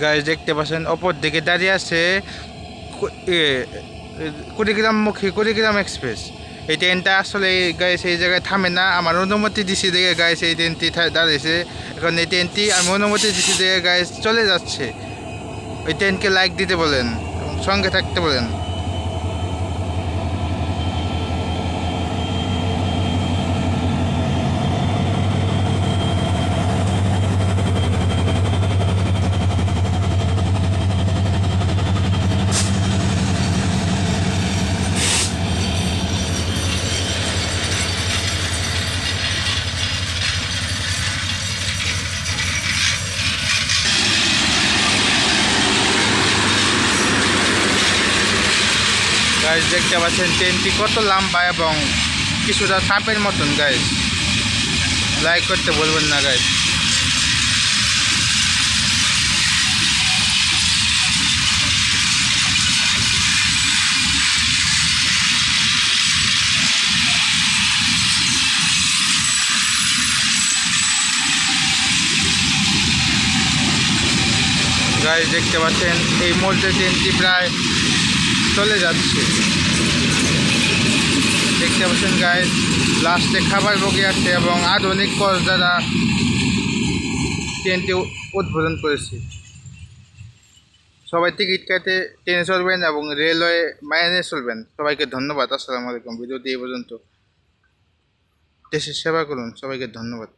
Guys দেখতে পাচ্ছেন অপর দিকে দাঁড়িয়ে আছে কুড়িগ্রাম এক্সপ্রেস। এই ট্রেনটা আসলে গাইস এই জায়গায় থামে না, আমার অনুমতি দিছি দেখে গাইস এই ট্রেনটি দাঁড়িয়েছে। এখন এই ট্রেনটি আমি অনুমতি দিছি দেখে গাইস চলে যাচ্ছে। ওই ট্রেনকে লাইক দিতে বলেন এবং সঙ্গে থাকতে বলেন। গাইস দেখতে পাচ্ছেন ট্রেনটি কত লম্বা এবং কিছুটা সাপের মতন। গাইস লাইক করতে বলবেন না গাইস। গাইস দেখতে পাচ্ছেন এই মুহূর্তে ট্রেনটি প্রায় চলে যাচ্ছে। দেখতে পাচ্ছেন গাইস লাস্টে খাবার বগি আছে এবং আধুনিক পথ দ্বারা ট্রেনটি উদ্বোধন করেছে। সবাই টিকিট কেটে ট্রেনে চলবেন এবং রেলওয়ে মাইনে চলবেন। সবাইকে ধন্যবাদ। আসসালামু আলাইকুম। ভিডিওটি এই পর্যন্ত। দেশের সেবা করুন। সবাইকে ধন্যবাদ।